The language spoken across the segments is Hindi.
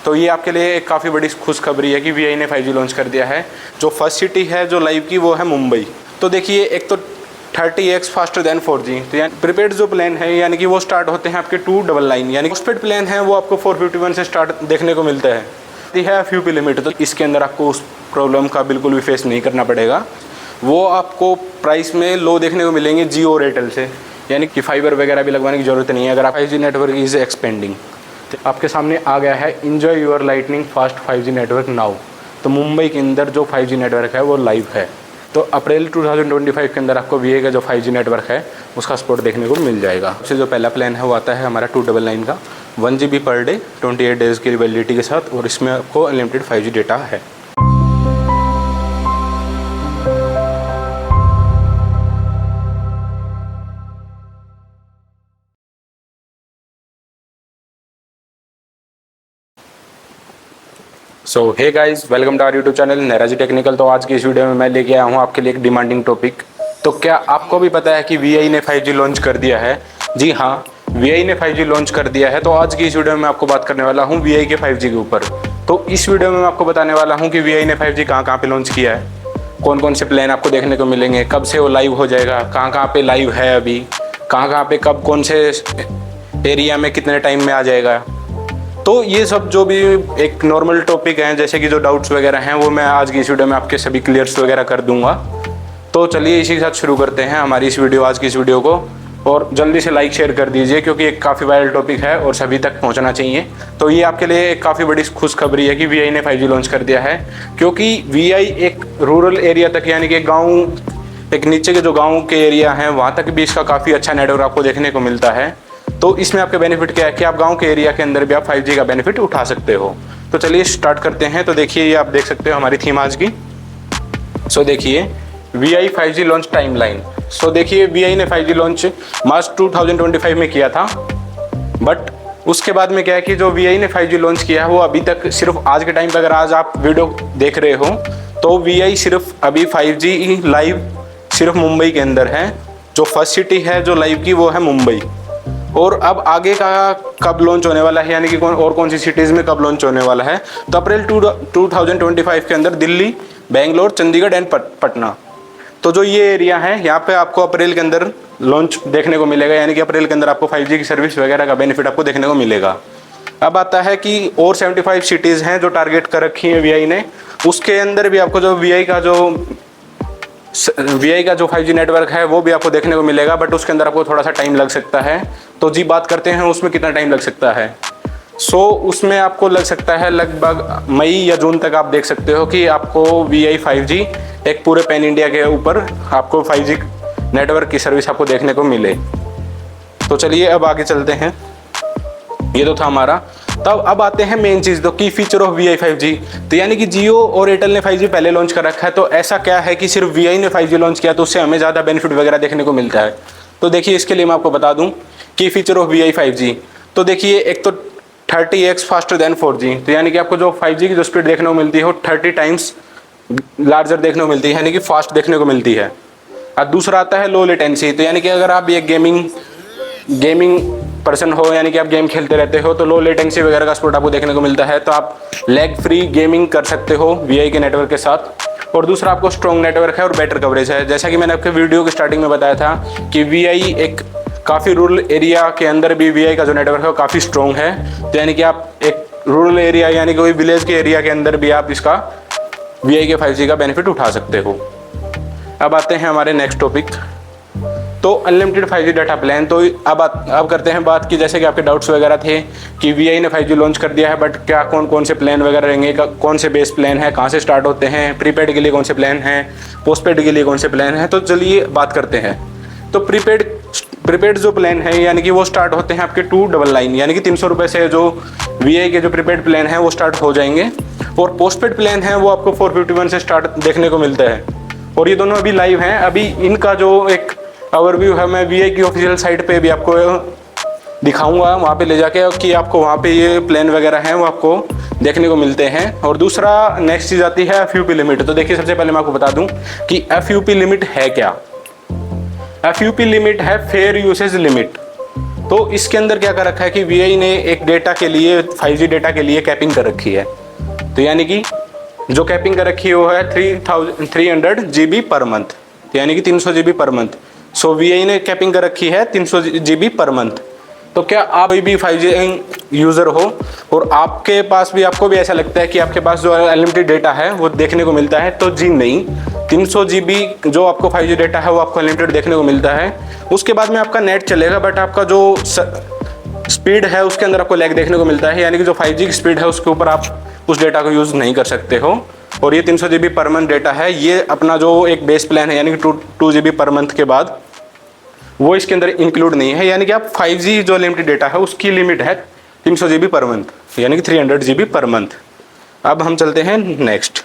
तो ये आपके लिए एक काफ़ी बड़ी खुशखबरी है कि वीआई ने 5G लॉन्च कर दिया है। जो फर्स्ट सिटी है जो लाइव की वो है मुंबई। तो देखिए एक तो 30x फास्टर देन 4G। तो यानी प्रीपेड जो प्लान है यानी कि वो स्टार्ट होते हैं आपके 299, यानी पोस्टपेड प्लान है वो आपको 451 से स्टार्ट देखने को मिलता है। FUP लिमिट, तो इसके अंदर आपको उस प्रॉब्लम का बिल्कुल भी फेस नहीं करना पड़ेगा। वो आपको प्राइस में लो देखने को मिलेंगे जियो और एयरटेल से, यानी कि फाइबर वगैरह भी लगवाने की ज़रूरत नहीं है अगर आप 5G नेटवर्क इज़ एक्सपेंडिंग। तो आपके सामने आ गया है enjoy your lightning fast 5G network now. तो मुंबई के अंदर जो 5G नेटवर्क है वो लाइव है। तो अप्रैल 2025 के अंदर आपको वीआई का जो 5G नेटवर्क है उसका सपोर्ट देखने को मिल जाएगा। सबसे जो पहला प्लान है वो आता है हमारा 299 का 1 GB पर डे 28 डेज़ की वैलिडिटी के साथ, और इसमें आपको अनलिमिटेड 5G डेटा है। So hey guys, welcome to our YouTube channel नैराजी टेक्निकल। तो आज की इस वीडियो में मैं लेके आया हूँ आपके लिए एक डिमांडिंग टॉपिक। तो क्या आपको भी पता है कि वीआई ने 5G लॉन्च कर दिया है? जी हाँ, वीआई ने 5G लॉन्च कर दिया है। तो आज की इस वीडियो में मैं आपको बात करने वाला हूँ वीआई के 5G के ऊपर। तो इस वीडियो में मैं आपको बताने वाला हूँ कि वीआई ने 5G कहाँ पे लॉन्च किया है, कौन कौन से प्लान आपको देखने को मिलेंगे, कब से वो लाइव हो जाएगा, कहाँ पे लाइव है अभी, कहाँ पे कब कौन से एरिया में कितने टाइम में आ जाएगा। तो ये सब जो भी एक नॉर्मल टॉपिक हैं, जैसे कि जो डाउट्स वगैरह हैं, वो मैं आज की इस वीडियो में आपके सभी क्लियर्स वगैरह कर दूंगा। तो चलिए इसी के साथ शुरू करते हैं हमारी इस वीडियो, आज की इस वीडियो को। और जल्दी से लाइक शेयर कर दीजिए क्योंकि एक काफ़ी वायरल टॉपिक है और सभी तक पहुंचना चाहिए। तो ये आपके लिए एक काफ़ी बड़ी खुशखबरी है कि वीआई ने 5G लॉन्च कर दिया है, क्योंकि वीआई एक रूरल एरिया तक, यानी कि गाँव, एक नीचे के जो गाँव के एरिया हैं वहाँ तक भी इसका काफ़ी अच्छा नेटवर्क आपको देखने को मिलता है। तो इसमें आपके बेनिफिट क्या है कि आप गांव के एरिया के अंदर भी आप 5G का बेनिफिट उठा सकते हो। तो चलिए स्टार्ट करते हैं। तो देखिए ये आप देख सकते हो हमारी थीम आज की। सो देखिए वीआई 5G लॉन्च टाइमलाइन। सो देखिए वीआई ने 5G लॉन्च मार्च 2025 में किया था, बट उसके बाद में क्या है कि जो वीआई ने 5G लॉन्च किया है वो अभी तक सिर्फ आज के टाइम पर, अगर आज आप वीडियो देख रहे हो तो वीआई सिर्फ अभी 5G लाइव सिर्फ मुंबई के अंदर है। जो फर्स्ट सिटी है जो लाइव की वो है मुंबई। और अब आगे का कब लॉन्च होने वाला है, यानी कि कौन सी सिटीज़ में कब लॉन्च होने वाला है, तो अप्रैल 2025 के अंदर दिल्ली, बेंगलोर, चंडीगढ़ एंड पटना। तो जो ये एरिया है यहाँ पे आपको अप्रैल के अंदर लॉन्च देखने को मिलेगा, यानी कि अप्रैल के अंदर आपको 5G की सर्विस वगैरह का बेनिफिट आपको देखने को मिलेगा। अब आता है कि और 75 सिटीज़ हैं जो टारगेट कर रखी है वीआई ने। उसके अंदर भी आपको जो वीआई का जो 5G नेटवर्क है वो भी आपको देखने को मिलेगा, बट उसके अंदर आपको थोड़ा सा टाइम लग सकता है। तो जी बात करते हैं उसमें कितना टाइम लग सकता है। उसमें आपको लग सकता है लगभग मई या जून तक। आप देख सकते हो कि आपको वीआई 5G एक पूरे पैन इंडिया के ऊपर आपको 5G नेटवर्क की सर्विस आपको देखने को मिले। तो चलिए अब आगे चलते हैं। ये तो था हमारा। तब अब आते हैं मेन चीज़, तो की फीचर ऑफ वीआई 5G। तो यानी कि जियो और एयरटेल ने 5G पहले लॉन्च कर रखा है, तो ऐसा क्या है कि सिर्फ वीआई ने 5G लॉन्च किया तो उससे हमें ज़्यादा बेनिफिट वगैरह देखने को मिलता है। तो देखिए इसके लिए मैं आपको बता दूं की फीचर ऑफ वीआई 5G। तो देखिए एक तो 30x फास्टर देन 4G। तो यानी कि आपको जो 5G की जो स्पीड देखने को मिलती है वो 30 टाइम्स लार्जर देखने को मिलती है, यानी कि फास्ट देखने को मिलती है। और दूसरा आता है लो लेटेंसी। तो यानी कि अगर आप ये गेमिंग पर्सन हो, यानी कि आप गेम खेलते रहते हो, तो लो लेटेंसी वगैरह का सपोर्ट आपको देखने को मिलता है। तो आप लैग फ्री गेमिंग कर सकते हो वीआई के नेटवर्क के साथ। और दूसरा आपको स्ट्रॉन्ग नेटवर्क है और बेटर कवरेज है। जैसा कि मैंने आपके वीडियो की स्टार्टिंग में बताया था कि वीआई एक काफ़ी रूरल एरिया के अंदर भी वीआई का जो नेटवर्क है वो काफ़ी स्ट्रॉन्ग है। तो यानी कि आप एक रूरल एरिया, यानी कि कोई विलेज के एरिया के अंदर भी आप इसका वीआई के 5G का बेनिफिट उठा सकते हो। अब आते हैं हमारे नेक्स्ट टॉपिक, तो अनलिमिटेड 5G डाटा प्लान। तो अब करते हैं बात की, जैसे कि आपके डाउट्स वगैरह थे कि वीआई ने 5G लॉन्च कर दिया है, बट क्या कौन कौन से प्लान वगैरह रहेंगे, कौन से बेस प्लान है, कहाँ से स्टार्ट होते हैं, प्रीपेड के लिए कौन से प्लान हैं, पोस्टपेड के लिए कौन से प्लान हैं। तो चलिए बात करते हैं। तो प्रीपेड जो प्लान है यानी कि वो स्टार्ट होते हैं आपके 299, यानी कि 300 रुपये से जो वीआई के जो प्रीपेड प्लान है वो स्टार्ट हो जाएंगे। और पोस्टपेड प्लान है वो आपको 451 से स्टार्ट देखने को मिलता है। और ये दोनों अभी लाइव हैं। अभी इनका जो एक ओवरव्यू है मैं वीआई की ऑफिशियल साइट पे भी आपको दिखाऊंगा, वहाँ पे ले जाके कि आपको वहाँ पे ये प्लान वगैरह हैं वो आपको देखने को मिलते हैं। और दूसरा नेक्स्ट चीज़ आती है FUP लिमिट। तो देखिए सबसे पहले मैं आपको बता दूं कि FUP लिमिट है क्या। FUP लिमिट है फेयर यूसेज लिमिट। तो इसके अंदर क्या कर रखा है कि वीआई ने एक डेटा के लिए 5G डेटा के लिए कैपिंग कर रखी है। तो यानी कि जो कैपिंग कर रखी है वो है 300 GB पर मंथ, यानी कि 300 GB पर मंथ। सो वीआई ने कैपिंग कर रखी है 300 GB पर मंथ। तो क्या आप भी 5G यूज़र हो और आपको भी ऐसा लगता है कि आपके पास जो अनलिमिटेड डेटा है वो देखने को मिलता है? तो जी नहीं, 300 GB जो आपको 5G डेटा है वो आपको अनलिमिटेड देखने को मिलता है। उसके बाद में आपका नेट चलेगा, बट आपका जो स्पीड है उसके अंदर आपको लैग देखने को मिलता है, यानी कि जो 5G की स्पीड है उसके ऊपर आप उस डेटा को यूज़ नहीं कर सकते हो। और ये 300 GB पर मंथ डेटा है, ये अपना जो एक बेस प्लान है यानी कि 2 GB पर मंथ के बाद वो इसके अंदर इंक्लूड नहीं है। यानी कि आप 5G जो लिमिटेड डेटा है उसकी लिमिट है 300 GB पर मंथ, यानी कि 300 GB पर मंथ। अब हम चलते हैं नेक्स्ट।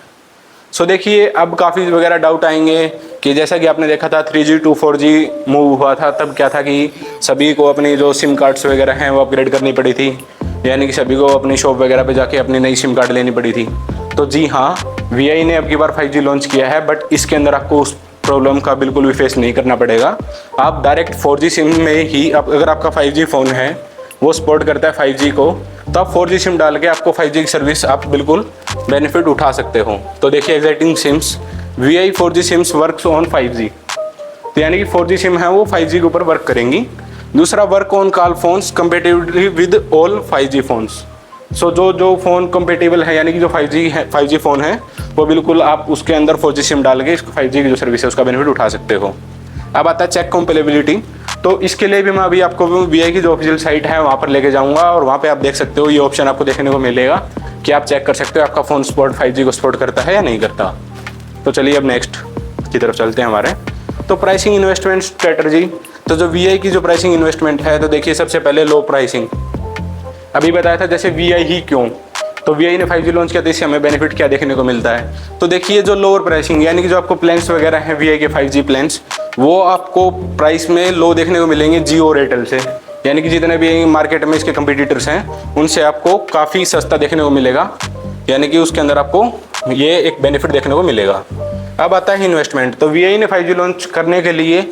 सो देखिए, अब काफ़ी वगैरह डाउट आएंगे कि जैसा कि आपने देखा था 3G to 4G मूव हुआ था, तब क्या था कि सभी को अपनी जो सिम कार्ड्स वगैरह हैं वो अपग्रेड करनी पड़ी थी, यानी कि सभी को अपनी शॉप वगैरह पे जाके अपनी नई सिम कार्ड लेनी पड़ी थी। तो जी हाँ, वीआई ने अब की बार 5G लॉन्च किया है, बट इसके अंदर आपको उस प्रॉब्लम का बिल्कुल भी फेस नहीं करना पड़ेगा। आप डायरेक्ट 4G सिम में ही अगर आपका 5G फ़ोन है वो सपोर्ट करता है 5G को, तो आप 4G सिम डाल के आपको 5G की सर्विस आप बिल्कुल बेनिफिट उठा सकते हो। तो देखिए, exciting SIMs VI 4G SIMs works on 5G। तो यानी कि 4G सिम है वो 5G के ऊपर वर्क करेंगी। दूसरा, work on call phones compatibly with all 5G phones. So जो फ़ोन कंपेटेबल है, यानी कि जो 5G फ़ोन है वो बिल्कुल आप उसके अंदर 4G सिम डाल के 5G की जो सर्विस है उसका बेनिफिट उठा सकते हो। अब आता है चेक कंपेटेबिलिटी। तो इसके लिए भी मैं अभी आपको वीआई की जो ऑफिशियल साइट है वहाँ पर लेके जाऊँगा और वहाँ पे आप देख सकते हो, ये ऑप्शन आपको देखने को मिलेगा कि आप चेक कर सकते हो आपका फ़ोन 5G को सपोर्ट करता है या नहीं करता। तो चलिए अब नेक्स्ट की तरफ चलते हैं हमारे। तो प्राइसिंग इन्वेस्टमेंट स्ट्रेटजी। तो जो वीआई की जो प्राइसिंग इन्वेस्टमेंट है, तो देखिए सबसे पहले लो प्राइसिंग। अभी बताया था जैसे वीआई ही क्यों, तो वीआई ने 5G लॉन्च किया तो इससे हमें बेनिफिट क्या देखने को मिलता है। तो देखिए, जो लोअर प्राइसिंग यानी कि जो आपको प्लान्स वगैरह हैं वीआई के 5G प्लान्स, वो आपको प्राइस में लो देखने को मिलेंगे जियो और एयरटेल से, यानी कि जितने भी मार्केट में इसके कंपटीटर्स हैं उनसे आपको काफ़ी सस्ता देखने को मिलेगा, यानी कि उसके अंदर आपको ये एक बेनिफिट देखने को मिलेगा। अब आता है इन्वेस्टमेंट। तो वीआई ने 5G लॉन्च करने के लिए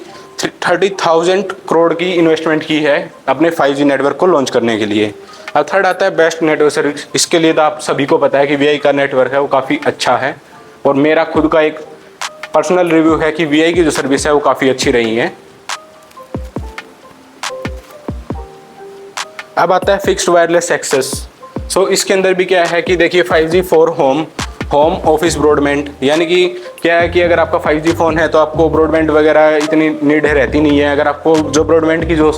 30,000 करोड़ की इन्वेस्टमेंट की है अपने 5G नेटवर्क को लॉन्च करने के लिए। अब थर्ड आता है बेस्ट नेटवर्क सर्विस। इसके लिए तो आप सभी को पता है कि वीआई का नेटवर्क है वो काफ़ी अच्छा है, और मेरा खुद का एक पर्सनल रिव्यू है कि वीआई की जो सर्विस है वो काफ़ी अच्छी रही है। अब आता है फिक्स्ड वायरलेस एक्सेस। सो इसके अंदर भी क्या है कि देखिए 5G for home office broadband, यानी कि क्या है कि अगर आपका 5G फ़ोन है तो आपको ब्रॉडबैंड वगैरह इतनी नीड रहती नहीं है। अगर आपको जो ब्रॉडबैंड की जो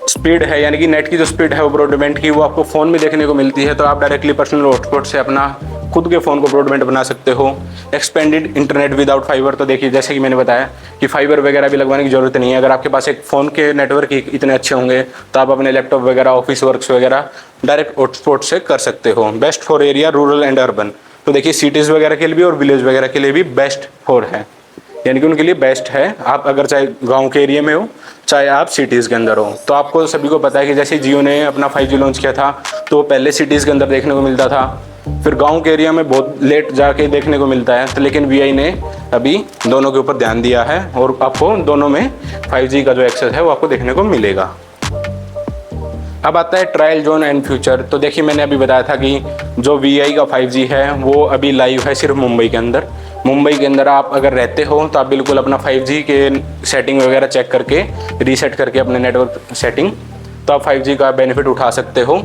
स्पीड है, यानी कि नेट की जो स्पीड है वो ब्रॉडबैंड की, वो आपको फ़ोन में देखने को मिलती है, तो आप डायरेक्टली पर्सनल हॉटस्पॉट से अपना खुद के फ़ोन को ब्रॉडबैंड बना सकते हो। Expanded internet without fibre. तो देखिए, जैसे कि मैंने बताया कि फाइबर वगैरह भी लगवाने की ज़रूरत नहीं है। अगर आपके पास एक फ़ोन के नेटवर्क इतने अच्छे होंगे तो आप अपने लैपटॉप वगैरह, ऑफिस वर्क्स वगैरह डायरेक्ट हॉटस्पॉट से कर सकते हो। Best for area rural and urban. तो देखिए, सिटीज़ वगैरह के लिए भी और विलेज वगैरह के लिए भी बेस्ट फॉर है, यानी कि उनके लिए बेस्ट है। आप अगर चाहे गांव के एरिया में हो चाहे आप सिटीज़ के अंदर हो। तो आपको सभी को पता है कि जैसे जियो ने अपना 5G लॉन्च किया था तो पहले सिटीज़ के अंदर देखने को मिलता था, फिर गांव के एरिया में बहुत लेट जाके देखने को मिलता है। तो लेकिन वीआई ने अभी दोनों के ऊपर ध्यान दिया है और आपको दोनों में 5G का जो एक्सेस है वो आपको देखने को मिलेगा। अब आता है ट्रायल जोन एंड फ्यूचर। तो देखिए, मैंने अभी बताया था कि जो वीआई का 5G है वो अभी लाइव है सिर्फ मुंबई के अंदर। मुंबई के अंदर आप अगर रहते हो तो आप बिल्कुल अपना 5G के सेटिंग वगैरह चेक करके रीसेट करके अपने नेटवर्क सेटिंग, तो आप 5G का बेनिफिट उठा सकते हो।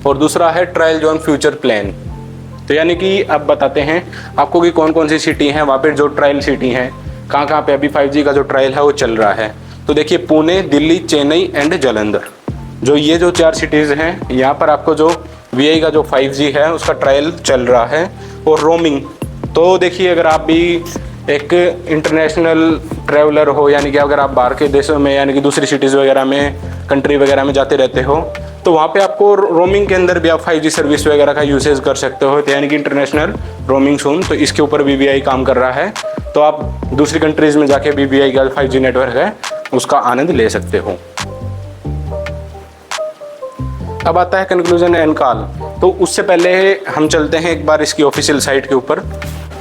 और दूसरा है ट्रायल जोन फ्यूचर प्लान। तो यानी कि अब बताते हैं आपको कि कौन कौन सी सिटी हैं वहाँ पर जो ट्रायल सिटी हैं, कहाँ पे अभी 5G का जो ट्रायल है वो चल रहा है। तो देखिए, पुणे, दिल्ली, चेन्नई एंड जालंधर, जो ये जो 4 सिटीज़ हैं, यहाँ पर आपको जो वीआई का जो 5G है उसका ट्रायल चल रहा है। और रोमिंग, तो देखिए, अगर आप भी एक इंटरनेशनल ट्रैवलर हो, यानी कि अगर आप बाहर के देशों में यानी कि दूसरी सिटीज़ वगैरह में, कंट्री वगैरह में जाते रहते हो, तो वहाँ पे आपको रोमिंग के अंदर भी आप 5G सर्विस वगैरह का यूसेज कर सकते हो, यानी कि इंटरनेशनल रोमिंग सुन। तो इसके ऊपर भी वीआई काम कर रहा है, तो आप दूसरी कंट्रीज़ में जाके भी वीआई का 5G नेटवर्क है उसका आनंद ले सकते हो। अब आता है कंक्लूजन एंड कॉल। तो उससे पहले हम चलते हैं एक बार इसकी ऑफिशियल साइट के ऊपर।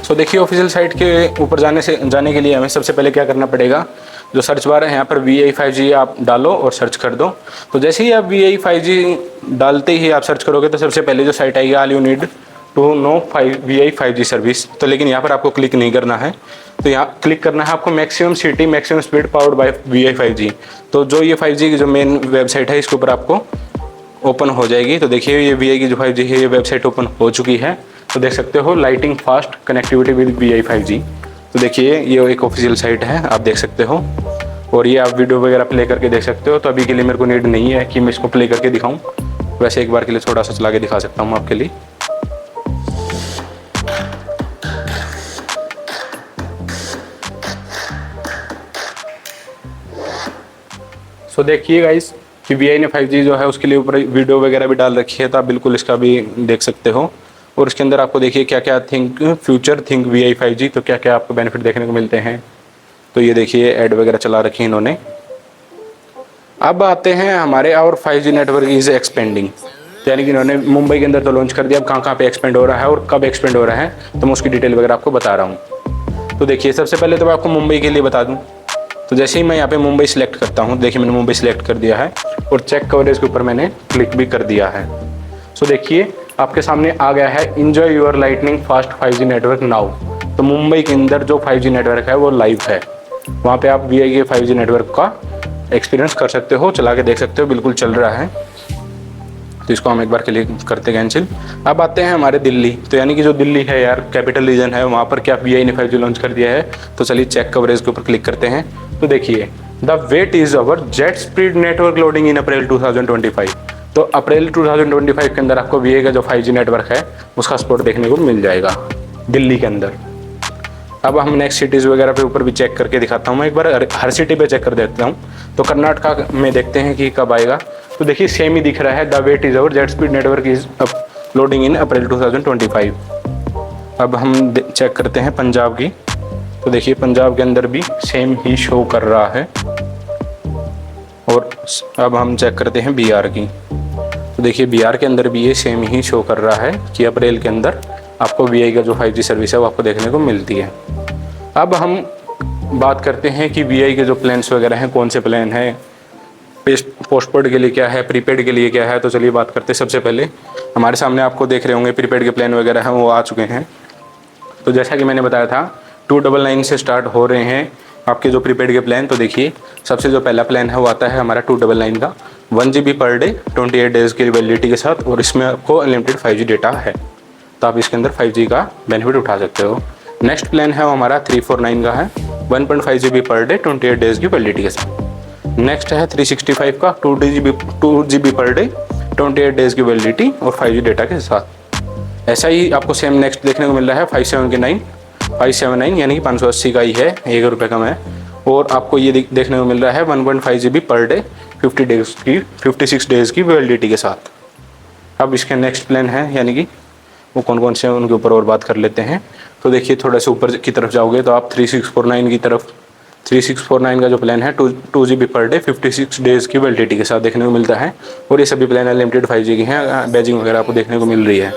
सो देखिए, ऑफिशियल साइट के ऊपर जाने के लिए हमें सबसे पहले क्या करना पड़ेगा, जो सर्च बार है यहाँ पर VI 5G आप डालो और सर्च कर दो। तो जैसे ही आप VI 5G डालते ही आप सर्च करोगे तो सबसे पहले जो साइट आएगी all you need to know VI 5G service. तो लेकिन यहाँ पर आपको क्लिक नहीं करना है, तो यहाँ क्लिक करना है आपको maximum city maximum speed powered by VI 5G। तो जो ये 5G की जो मेन वेबसाइट है इसके ऊपर आपको ओपन हो जाएगी। तो देखिए ये VI की जो 5G है ये वेबसाइट ओपन हो चुकी है। तो देख सकते हो lighting fast connectivity with VI 5G। तो देखिए ये एक ऑफिशियल साइट है, आप देख सकते हो। और ये आप वीडियो वगैरह प्ले करके देख सकते हो। तो अभी के लिए मेरे को नीड नहीं है कि मैं इसको प्ले करके दिखाऊं, वैसे एक बार के लिए थोड़ा सा चला के दिखा सकता हूँ आपके लिए। सो देखिए गाइस कि VI ने 5G जो है उसके लिए ऊपर वीडियो वगैरह भी डाल रखी है, तो आप बिल्कुल इसका भी देख सकते हो। और इसके अंदर आपको देखिए क्या क्या फ्यूचर थिंक VI 5G, तो क्या क्या आपको बेनिफिट देखने को मिलते हैं। तो ये देखिए ऐड वगैरह चला रखी है इन्होंने। अब आते हैं हमारे और 5G नेटवर्क इज़ एक्सपेंडिंग, यानी कि इन्होंने मुंबई के अंदर तो लॉन्च कर दिया। अब कहाँ कहाँ पे एक्सपेंड हो रहा है और कब एक्सपेंड हो रहा है तो मैं उसकी डिटेल वगैरह आपको बता रहा हूँ। तो देखिए सबसे पहले तो मैं आपको मुंबई के लिए बता दूँ। तो जैसे ही मैं यहाँ पे मुंबई सिलेक्ट करता हूँ, देखिए मैंने मुंबई सिलेक्ट कर दिया है और चेक कवरेज के ऊपर मैंने क्लिक भी कर दिया है। सो देखिए आपके सामने आ गया है enjoy your lightning fast 5G network now. तो मुंबई के अंदर जो 5G नेटवर्क है वो लाइव है, वहाँ पे आप VI के 5G नेटवर्क का एक्सपीरियंस कर सकते हो, चला के देख सकते हो, बिल्कुल चल रहा है। तो इसको हम एक बार क्लिक करते कैंसिल। अब आते हैं हमारे दिल्ली। तो यानी कि जो दिल्ली है यार कैपिटल रीजन है, वहाँ पर क्या VI ने 5G लॉन्च कर दिया है। तो चलिए चेक कवरेज के ऊपर क्लिक करते हैं। तो देखिए the wait is our jet speed network loading in April 2025। तो अप्रैल 2025 के अंदर आपको VI का जो 5G नेटवर्क है उसका सपोर्ट देखने को मिल जाएगा दिल्ली के अंदर। अब हम नेक्स्ट सिटीज़ वगैरह पे ऊपर भी चेक करके दिखाता हूँ मैं एक बार, हर सिटी पे चेक कर देता हूँ। तो कर्नाटका में देखते हैं कि कब आएगा। तो देखिए सेम ही दिख रहा है, the wait is our jet speed network is loading in April 2025। अब हम चेक करते हैं पंजाब की। तो देखिए पंजाब के अंदर भी सेम ही शो कर रहा है। और अब हम चेक करते हैं बिहार की। तो देखिए बिहार के अंदर भी ये सेम ही शो कर रहा है कि अप्रैल के अंदर आपको VI का जो 5G सर्विस है वो आपको देखने को मिलती है। अब हम बात करते हैं कि VI के जो प्लान्स वगैरह हैं, कौन से प्लान हैं, पोस्टपेड के लिए क्या है, प्रीपेड के लिए क्या है। तो चलिए बात करते हैं। सबसे पहले हमारे सामने आपको देख रहे होंगे प्रीपेड के प्लान वगैरह हैं वो आ चुके हैं। तो जैसा कि मैंने बताया था 299 से स्टार्ट हो रहे हैं आपके जो प्रीपेड के प्लान। तो देखिए सबसे जो पहला प्लान है वो आता है हमारा 299 का 1 GB पर डे 28 डेज़ की वैलिडिटी के साथ, और इसमें आपको अनलिमिटेड 5G डेटा है। तो आप इसके अंदर 5G का बेनिफिट उठा सकते हो। नेक्स्ट प्लान है वो हमारा 349 का है 1.5 GB पर डे 28 डेज़ की वैलिडिटी के साथ। नेक्स्ट है 365 का 2 GB पर डे 28 डेज़ की वैलिडिटी और 5G डेटा के साथ। ऐसा ही आपको सेम नेक्स्ट देखने को मिल रहा है 579 यानी कि 580 का ही है, 1 रुपये कम है। और आपको ये देखने को मिल रहा है 1.5 GB पर डे 56 डेज़ की वैलिडिटी के साथ। अब इसके नेक्स्ट प्लान है यानी कि वो कौन कौन से हैं उनके ऊपर और बात कर लेते हैं। तो देखिए थोड़ा सा ऊपर की तरफ जाओगे तो आप 3649 की तरफ 3649 का जो प्लान है 2 GB पर डे 56 डेज़ की वैलिडिटी के साथ देखने को मिलता है। और ये सभी प्लान अनलिमिटेड 5G की हैं, बैजिंग वगैरह आपको देखने को मिल रही है।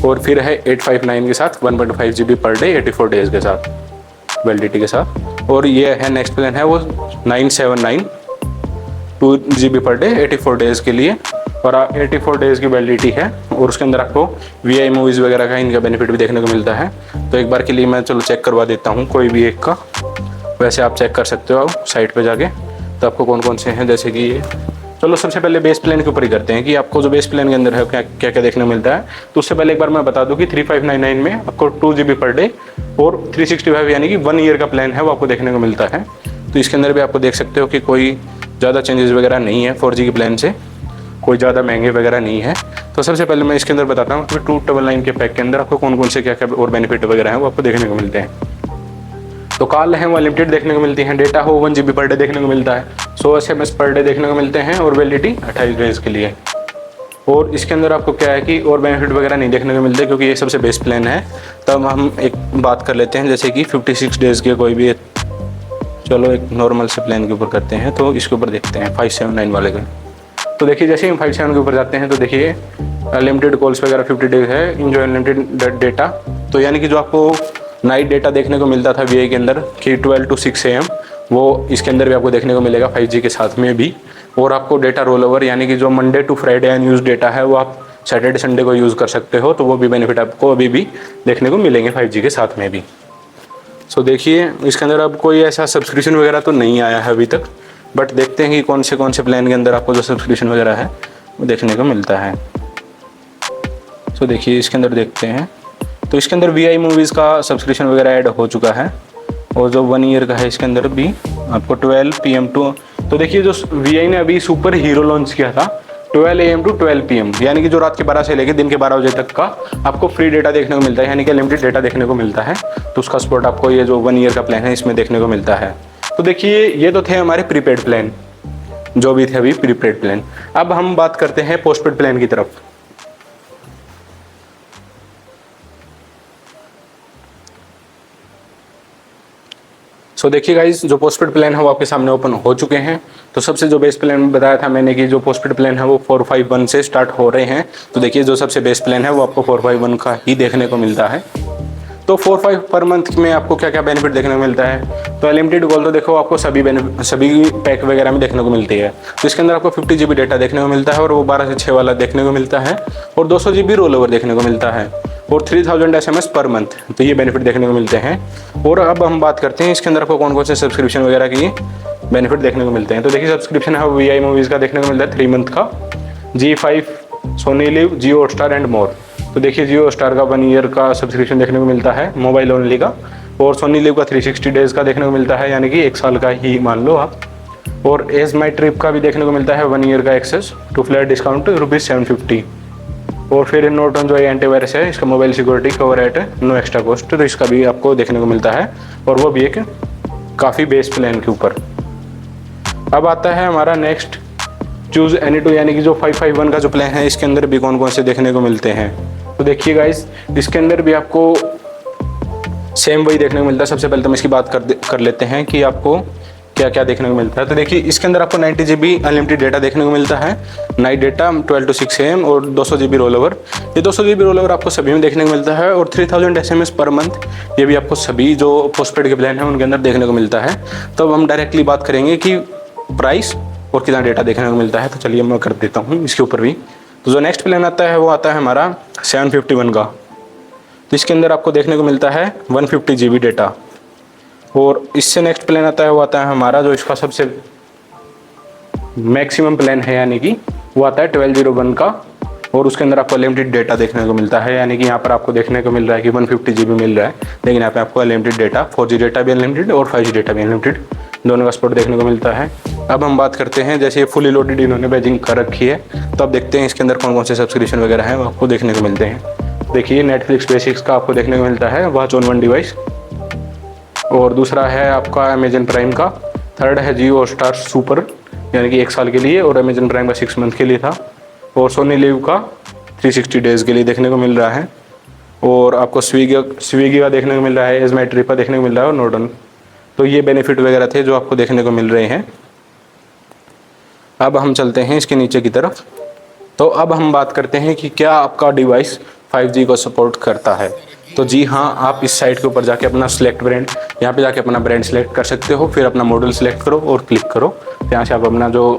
और फिर है 859 के साथ 1.5 GB पर डे 84 डेज़ के साथ वैलिडिटी के साथ। और ये है नेक्स्ट प्लान है वो 979 2 GB पर डे 84 डेज़ के लिए, और 84 डेज़ की वैलिडिटी है। और उसके अंदर आपको VI मूवीज़ वगैरह का इनका बेनिफिट भी देखने को मिलता है। तो एक बार के लिए मैं चलो चेक करवा देता हूँ कोई भी एक का, वैसे आप चेक कर सकते हो साइट पे जाके। तो आपको कौन कौन से हैं, जैसे कि ये चलो सबसे पहले बेस प्लान के ऊपर ही करते हैं कि आपको जो बेस प्लान के अंदर है क्या क्या क्या देखने को मिलता है। तो उससे पहले एक बार मैं बता दूं कि 3599 में आपको 2 GB पर डे और 365 यानी कि 1 ईयर का प्लान है वो आपको देखने को मिलता है। तो इसके अंदर भी आपको देख सकते हो कि कोई ज़्यादा चेंजेस वगैरह नहीं है, 4G के प्लान से कोई ज़्यादा महंगे वगैरह नहीं है। तो सबसे पहले मैं इसके अंदर बताता हूँ कि 299 के पैक के अंदर आपको कौन कौन से क्या क्या और बेनिफिट वगैरह हैं वो आपको देखने को मिलते हैं। तो कॉल है वो अनलिमिटेड देखने को मिलती है, डेटा हो 1 GB पर डे देखने को मिलता है, 100 SMS पर डे देखने को मिलते हैं और वैलिडिटी 28 डेज़ के लिए। और इसके अंदर आपको क्या है कि और बेनिफिट वगैरह नहीं देखने को मिलते क्योंकि ये सबसे बेस्ट प्लान है। तब हम एक बात कर लेते हैं जैसे कि 56 डेज़ के कोई भी, चलो एक नॉर्मल से प्लान के ऊपर करते हैं। तो इसके ऊपर देखते हैं 579 वाले का। तो देखिए जैसे ही हम 57 के ऊपर जाते हैं तो देखिए अनलिमिटेड कॉल्स वगैरह 50 डेज है, इंजॉय अनलिमिटेड डेटा। तो यानी कि जो आपको नाइट डेटा देखने को मिलता था VI के अंदर कि 12 to 6 AM, वो इसके अंदर भी आपको देखने को मिलेगा 5G के साथ में भी। और आपको डेटा रोल ओवर यानी कि जो Monday to Friday unused data है वो आप सैटरडे संडे को यूज़ कर सकते हो, तो वो भी बेनिफिट आपको अभी भी देखने को मिलेंगे 5G के साथ में भी। सो देखिए इसके अंदर अब कोई ऐसा सब्सक्रिप्शन वगैरह तो नहीं आया है अभी तक, बट देखते हैं कि कौन से प्लान के अंदर आपको जो सब्सक्रिप्शन वगैरह है वो देखने को मिलता है। सो देखिए इसके अंदर देखते हैं, तो इसके अंदर VI मूवीज़ का सब्सक्रिप्शन वगैरह ऐड हो चुका है, और जो 1 ईयर का है इसके अंदर भी आपको 12 PM टू, तो देखिए जो VI ने अभी सुपर हीरो लॉन्च किया था 12 AM टू 12 PM, यानी कि जो रात के 12 से लेकर दिन के 12 बजे तक का आपको फ्री डेटा देखने को मिलता है, यानी कि लिमिटेड डेटा देखने को मिलता है। तो उसका सपोर्ट आपको ये जो 1 ईयर का प्लान है इसमें देखने को मिलता है। तो देखिए ये तो थे हमारे प्रीपेड प्लान, जो भी थे अभी प्रीपेड प्लान। अब हम बात करते हैं पोस्टपेड प्लान की तरफ। सो देखिए गाइस, जो पोस्टपेड प्लान है वो आपके सामने ओपन हो चुके हैं। तो सबसे जो बेस्ट प्लान बताया था मैंने कि जो पोस्टपेड प्लान है वो 451 से स्टार्ट हो रहे हैं। तो देखिए जो सबसे बेस्ट प्लान है वो आपको 451 का ही देखने को मिलता है। तो 45 पर मंथ में आपको क्या क्या बेनिफिट देखने को मिलता है। तो अनलिमिटेड कॉल तो देखो आपको सभी पैक वगैरह में देखने को मिलती है। तो इसके अंदर आपको 50 GB डेटा देखने को मिलता है, और वो 12 से 6 वाला देखने को मिलता है, और 200 GB रोल ओवर देखने को मिलता है, और 3000 SMS पर मंथ। तो ये बेनिफिट देखने को मिलते हैं। और अब हम बात करते हैं इसके अंदर आपको कौन कौन से सब्सक्रिप्शन वगैरह की बेनिफिट देखने को मिलते हैं। तो देखिए सब्सक्रिप्शन है VI मूवीज़ का देखने को मिलता है 3 मंथ का, G5, Sony Liv, Jio Hotstar and more. तो देखिए जियो हॉटस्टार का 1 ईयर का सब्सक्रिप्शन देखने को मिलता है मोबाइल ओनली का, और सोनी लिव का 360 डेज़ का देखने को मिलता है, यानी कि 1 साल का ही मान लो आप। और एज माई ट्रिप का भी देखने को मिलता है 1 ईयर का एक्सेस टू फ्लैट डिस्काउंट ₹750। और फिर नॉर्टन जो एंटीवायरस है इसका mobile security cover at no extra cost, तो इसका भी आपको देखने को मिलता है, और वो भी एक काफ़ी बेस्ट प्लान के ऊपर। अब आता है हमारा नेक्स्ट चूज़ एनी टू, यानी कि जो 551 का जो प्लान है इसके अंदर भी कौन कौन से देखने को मिलते हैं। तो देखिए गाइस, इसके अंदर भी आपको सेम वही देखने को मिलता है। सबसे पहले तो हम इसकी बात कर लेते हैं कि आपको क्या क्या देखने को मिलता है। तो देखिए इसके अंदर आपको 90 GB अनलिमिटेड डेटा देखने को मिलता है, नाइट डेटा 12 to 6 AM, और 200 GB रोल ओवर। ये 200 GB रोल ओवर आपको सभी में देखने को मिलता है, और 3000 SMS पर मंथ ये भी आपको सभी जो पोस्टपेड के प्लान है उनके अंदर देखने को मिलता है। तो अब हम डायरेक्टली बात करेंगे कि प्राइस और कितना डेटा देखने को मिलता है। तो चलिए मैं कर देता हूँ इसके ऊपर भी। तो जो नेक्स्ट प्लान आता है वो आता है हमारा 751 का। तो इसके अंदर आपको देखने को मिलता है 150 GB डेटा, और इससे नेक्स्ट प्लान आता है वो आता है हमारा जो इसका सबसे मैक्सिमम प्लान है, यानी कि वो आता है 1201 का, और उसके अंदर आपको अनलिमिटेड डेटा देखने को मिलता है। यानी कि यहाँ पर आपको देखने को मिल रहा है कि 150 GB मिल रहा है, लेकिन यहाँ पे आपको अनलिमिटेड डेटा 4G डेटा भी अनलिमिटेड और 5G डेटा भी अनलिमिटेड दोनों का सपोर्ट देखने को मिलता है। अब हम बात करते हैं, जैसे ये फुली लोडेड इन्होंने बैजिंग कर रखी है, तो अब देखते हैं इसके अंदर कौन कौन से सब्सक्रिप्शन वगैरह हैं वो आपको देखने को मिलते हैं। देखिए नेटफ्लिक्स बेसिक्स का आपको देखने को मिलता है वॉच ऑन वन डिवाइस, और दूसरा है आपका अमेजन प्राइम का, थर्ड है जियो हॉटस्टार सुपर यानी कि 1 साल के लिए, और अमेजन प्राइम का 6 मंथ के लिए था, और सोनी लिव का 360 डेज़ के लिए देखने को मिल रहा है, और आपको स्विगी का देखने को मिल रहा है, एज माई ट्रिप का देखने को मिल रहा है, और नॉर्टन। तो ये बेनिफिट वगैरह थे जो आपको देखने को मिल रहे हैं। अब हम चलते हैं इसके नीचे की तरफ। तो अब हम बात करते हैं कि क्या आपका डिवाइस 5G को सपोर्ट करता है। तो जी हाँ, आप इस साइट के ऊपर जाके अपना सिलेक्ट ब्रांड, यहाँ पे जाके अपना ब्रांड सेलेक्ट कर सकते हो, फिर अपना मॉडल सेलेक्ट करो और क्लिक करो। यहाँ से आप अपना जो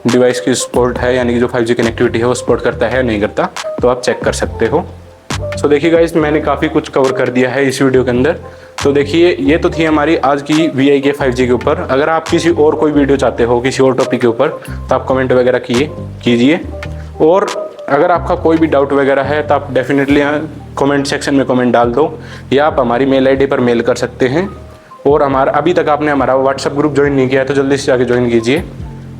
डिवाइस की सपोर्ट है यानी कि जो 5G कनेक्टिविटी है वो सपोर्ट करता है या नहीं करता, तो आप चेक कर सकते हो। सो देखिए गाइस, मैंने काफ़ी कुछ कवर कर दिया है इस वीडियो के अंदर। तो देखिए ये तो थी हमारी आज की VI के 5G के ऊपर। अगर आप किसी और कोई वीडियो चाहते हो किसी और टॉपिक के ऊपर, तो आप कमेंट वगैरह कीजिए। और अगर आपका कोई भी डाउट वगैरह है तो आप डेफिनेटली कमेंट सेक्शन में कमेंट डाल दो, या आप हमारी मेल ID पर मेल कर सकते हैं। और अभी तक आपने हमारा व्हाट्सएप ग्रुप ज्वाइन नहीं किया है तो जल्दी से जाके ज्वाइन कीजिए।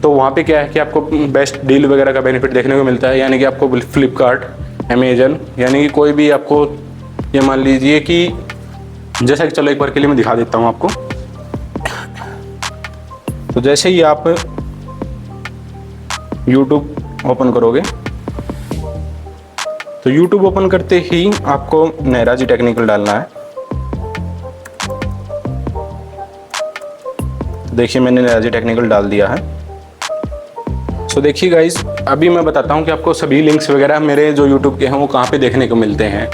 तो वहाँ पे क्या है कि आपको बेस्ट डील वगैरह का बेनिफिट देखने को मिलता है, यानी कि आपको फ्लिपकार्ट, अमेजन, यानी कि कोई भी आपको, ये मान लीजिए कि जैसा कि चलो एक बार के लिए मैं दिखा देता हूँ आपको। तो जैसे ही आप YouTube ओपन करोगे, तो YouTube ओपन करते ही आपको नैराजी टेक्निकल डालना है। देखिए मैंने नैराजी टेक्निकल डाल दिया है। सो देखिए गाइज, अभी मैं बताता हूँ कि आपको सभी लिंक्स वगैरह मेरे जो YouTube के हैं वो कहाँ पे देखने को मिलते हैं।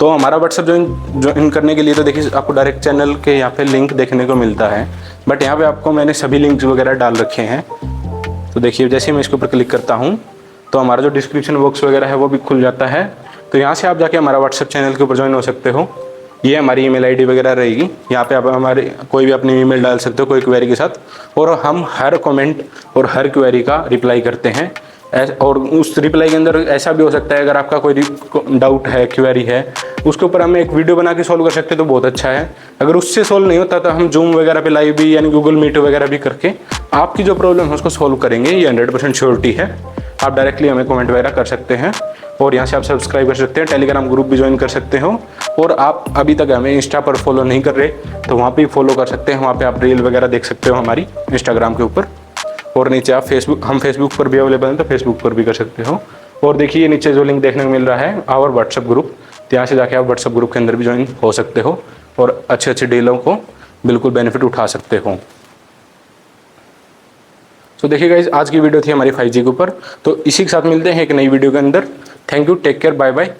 तो हमारा व्हाट्सअप ज्वाइन करने के लिए तो देखिए आपको डायरेक्ट चैनल के यहाँ पे लिंक देखने को मिलता है, बट यहाँ पे आपको मैंने सभी लिंक्स वगैरह डाल रखे हैं। तो देखिए जैसे मैं इसके ऊपर क्लिक करता हूँ तो हमारा जो डिस्क्रिप्शन बॉक्स वगैरह है वो भी खुल जाता है। तो यहाँ से आप जाके हमारा व्हाट्सअप चैनल के ऊपर ज्वाइन हो सकते हो। ये हमारी ईमेल आईडी वगैरह रहेगी, यहाँ पे आप हमारे कोई भी अपनी ईमेल डाल सकते हो कोई क्वेरी के साथ, और हम हर कमेंट और हर क्वेरी का रिप्लाई करते हैं। और उस रिप्लाई के अंदर ऐसा भी हो सकता है अगर आपका कोई डाउट है, क्वेरी है, उसके ऊपर हम एक वीडियो बना के सॉल्व कर सकते हैं तो बहुत अच्छा है। अगर उससे सॉल्व नहीं होता तो हम जूम वगैरह पे लाइव भी यानी गूगल मीट वगैरह भी करके आपकी जो प्रॉब्लम है उसको सॉल्व करेंगे। ये 100% श्योरिटी है। आप डायरेक्टली हमें कमेंट वगैरह कर सकते हैं और यहाँ से आप सब्सक्राइब कर सकते हैं। टेलीग्राम ग्रुप भी ज्वाइन कर सकते हो, और आप अभी तक हमें इंस्टा पर फॉलो नहीं कर रहे तो वहाँ पे फॉलो कर सकते हैं। वहाँ पे आप रील वगैरह देख सकते हो हमारी इंस्टाग्राम के ऊपर। और नीचे आप हम फेसबुक पर भी अवेलेबल हैं तो फेसबुक पर भी कर सकते हो। और देखिए नीचे जो लिंक देखने को मिल रहा है आवर व्हाट्सअप ग्रुप, तो यहाँ से जाके आप व्हाट्सअप ग्रुप के अंदर भी ज्वाइन हो सकते हो और अच्छे अच्छे डीलों को बिल्कुल बेनिफिट उठा सकते हो। तो देखिए गाइस, आज की वीडियो थी हमारी 5G के ऊपर। तो इसी के साथ मिलते हैं एक नई वीडियो के अंदर। Thank you, take care, bye bye.